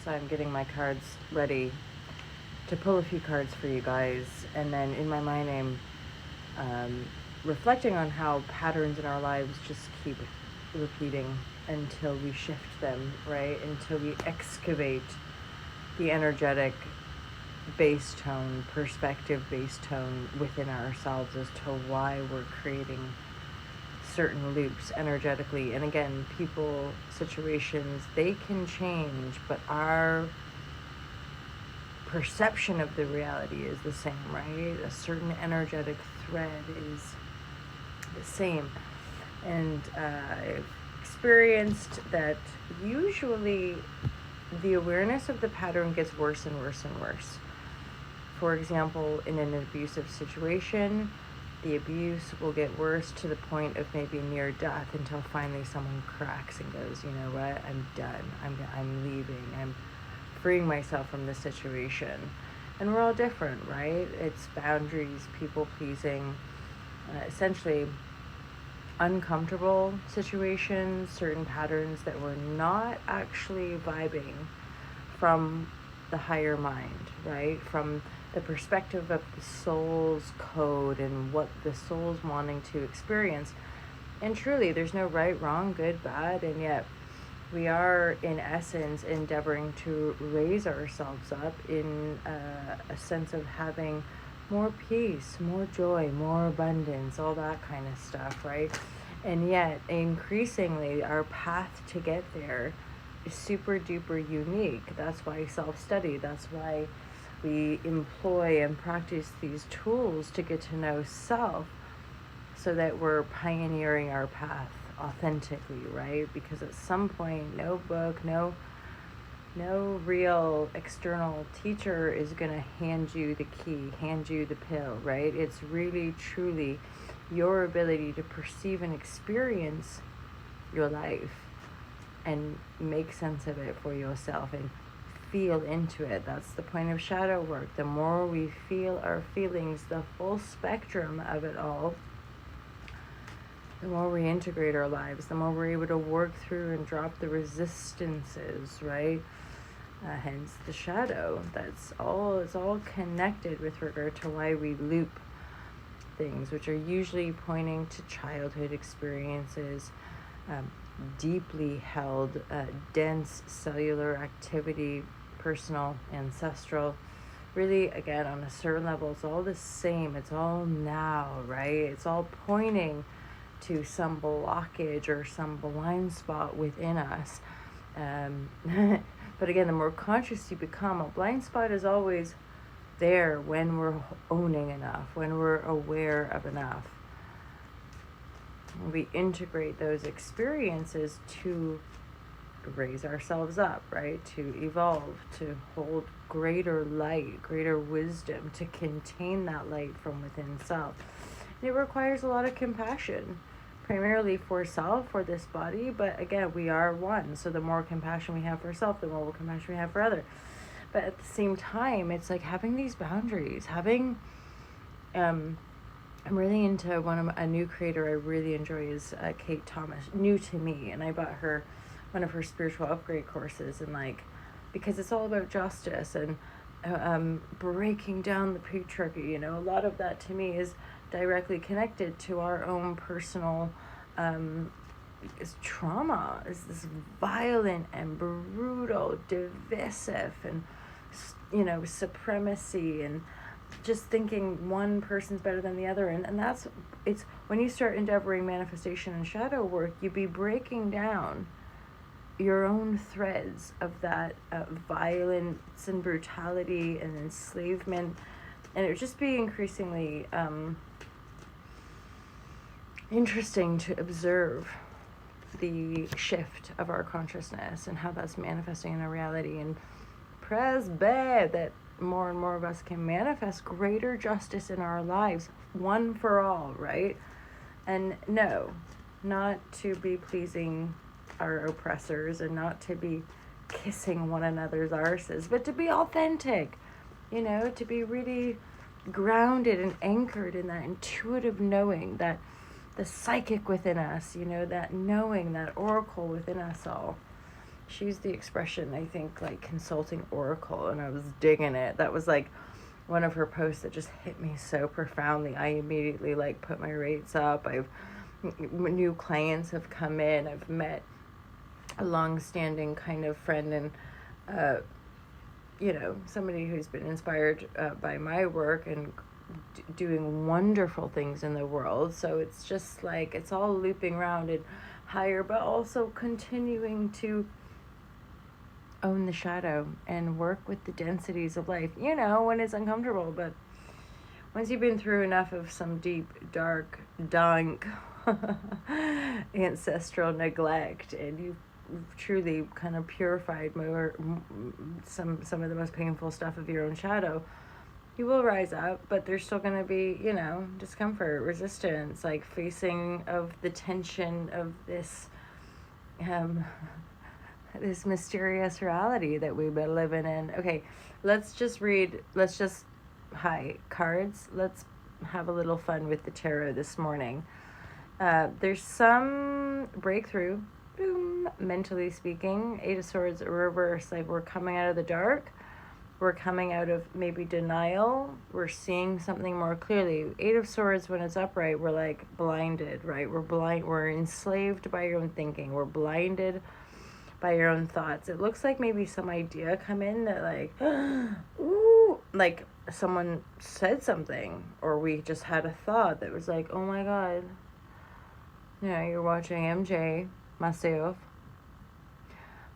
I'm getting my cards ready to pull a few cards for you guys, and then in my mind I'm reflecting on how patterns in our lives just keep repeating until we shift them, right? Until we excavate the energetic base tone, perspective base tone within ourselves as to why we're creating certain loops energetically. And again, people, situations, they can change, but our perception of the reality is the same, right? A certain energetic thread is the same. And I've experienced that usually the awareness of the pattern gets worse and worse and worse. For example, in an abusive situation, the abuse will get worse to the point of maybe near death until finally someone cracks and goes, you know what, I'm done. I'm leaving. I'm freeing myself from this situation. And we're all different, right? It's boundaries, people pleasing, essentially uncomfortable situations, certain patterns that we're not actually vibing from the higher mind, right? From the perspective of the soul's code and what the soul's wanting to experience. And truly, there's no right, wrong, good, bad, and yet we are, in essence, endeavoring to raise ourselves up in a sense of having more peace, more joy, more abundance, all that kind of stuff, right? And yet, increasingly, our path to get there is super duper unique. That's why self-study, that's why we employ and practice these tools to get to know self, so that we're pioneering our path authentically, right? Because at some point, no book, no real external teacher is going to hand you the key, hand you the pill, right? It's really, truly your ability to perceive and experience your life and make sense of it for yourself and feel into it. That's the point of shadow work. The more we feel our feelings, the full spectrum of it all, the more we integrate our lives, the more we're able to work through and drop the resistances, right? Hence the shadow. It's all connected with regard to why we loop things, which are usually pointing to childhood experiences, deeply held, dense cellular activity, personal, ancestral. Really, again, on a certain level, it's all the same. It's all now, right? It's all pointing to some blockage or some blind spot within us. But again, the more conscious you become, a blind spot is always there when we're owning enough, when we're aware of enough. We integrate those experiences to raise ourselves up, right? To evolve, to hold greater light, greater wisdom, to contain that light from within self. And it requires a lot of compassion, primarily for self, for this body, but again, we are one. So the more compassion we have for self, the more compassion we have for other. But at the same time, it's like having these boundaries, having, I'm really into a new creator I really enjoy is Kate Thomas, new to me, and I bought her one of her spiritual upgrade courses, and like, because it's all about justice and breaking down the patriarchy, you know, a lot of that to me is directly connected to our own personal trauma, is this violent and brutal, divisive, and, you know, supremacy, and just thinking one person's better than the other. And it's when you start endeavoring manifestation and shadow work, you be breaking down your own threads of that violence and brutality and enslavement, and it would just be increasingly interesting to observe the shift of our consciousness and how that's manifesting in our reality. And press bad that more and more of us can manifest greater justice in our lives, one for all, right? And no, not to be pleasing our oppressors and not to be kissing one another's arses, but to be authentic, you know, to be really grounded and anchored in that intuitive knowing, that the psychic within us, you know, that knowing, that oracle within us all. she used the expression, I think, like consulting oracle, and I was digging it. That was like one of her posts that just hit me so profoundly. I immediately like put my rates up. New clients have come in. I've met a long-standing kind of friend and somebody who's been inspired by my work and doing wonderful things in the world. So it's just like it's all looping around and higher, but also continuing to own the shadow and work with the densities of life, when it's uncomfortable. But once you've been through enough of some deep, dark, dank ancestral neglect, and you've truly kind of purified some of the most painful stuff of your own shadow, you will rise up. But there's still going to be, discomfort, resistance, like facing of the tension of this this mysterious reality that we've been living in. Okay, let's just cards. Let's have a little fun with the tarot this morning. There's some breakthrough, boom, mentally speaking. 8 of Swords reverse, like we're coming out of the dark. We're coming out of maybe denial. We're seeing something more clearly. 8 of Swords, when it's upright, we're like blinded, right? We're enslaved by your own thinking. We're blinded by your own thoughts. It looks like maybe some idea come in that like, ooh, like someone said something, or we just had a thought that was like, oh my God. You're watching MJ, myself.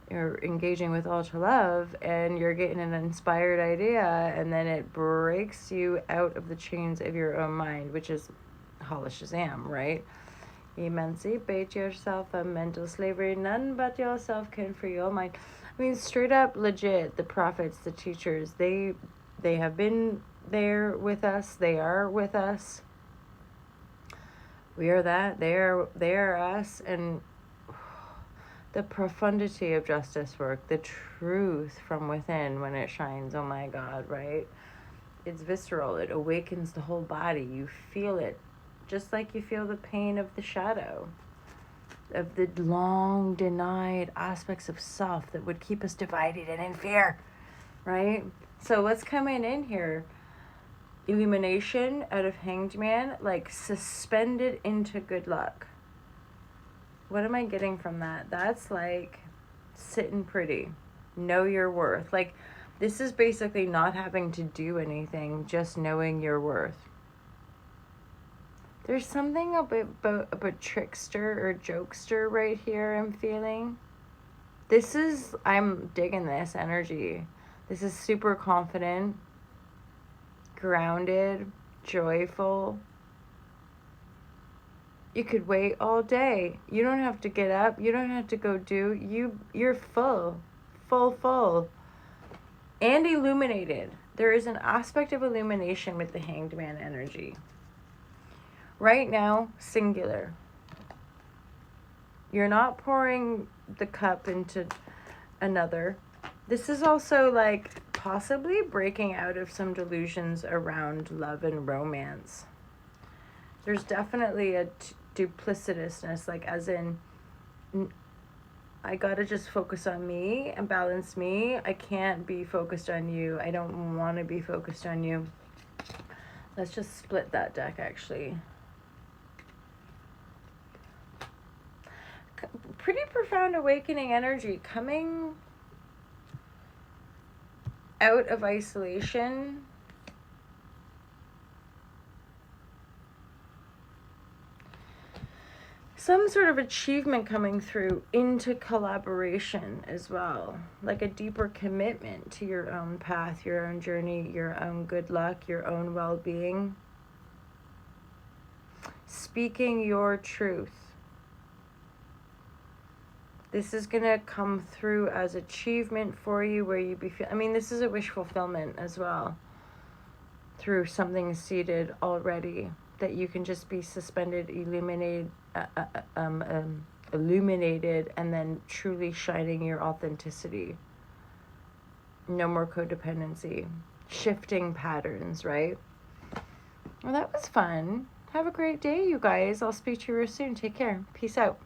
You're engaging with Ultra Love, and you're getting an inspired idea, and then it breaks you out of the chains of your own mind, which is Holla Shazam, right? Emancipate yourself from mental slavery. None but yourself can free your mind. I mean, straight up legit, the prophets, the teachers, they have been there with us. They are with us. We are that. They are us. And the profundity of justice work, the truth from within when it shines, oh my God, right? It's visceral. It awakens the whole body. You feel it. Just like you feel the pain of the shadow, of the long denied aspects of self that would keep us divided and in fear, right? So what's coming in here? Illumination out of Hanged Man, like suspended into good luck. What am I getting from that? That's like sitting pretty. Know your worth. Like this is basically not having to do anything, just knowing your worth. There's something about trickster or jokester right here I'm feeling. I'm digging this energy. This is super confident, grounded, joyful. You could wait all day. You don't have to get up. You don't have to go you're full, and illuminated. There is an aspect of illumination with the Hanged Man energy. Right now, singular. You're not pouring the cup into another. This is also like possibly breaking out of some delusions around love and romance. There's definitely a duplicitousness, like as in, I gotta just focus on me and balance me. I can't be focused on you. I don't want to be focused on you. Let's just split that deck, actually. Pretty profound awakening energy coming out of isolation. Some sort of achievement coming through into collaboration as well. Like a deeper commitment to your own path, your own journey, your own good luck, your own well-being. Speaking your truth. This is going to come through as achievement for you where you this is a wish fulfillment as well. Through something seated already that you can just be suspended, illuminated, and then truly shining your authenticity. No more codependency. Shifting patterns, right? Well, that was fun. Have a great day, you guys. I'll speak to you real soon. Take care. Peace out.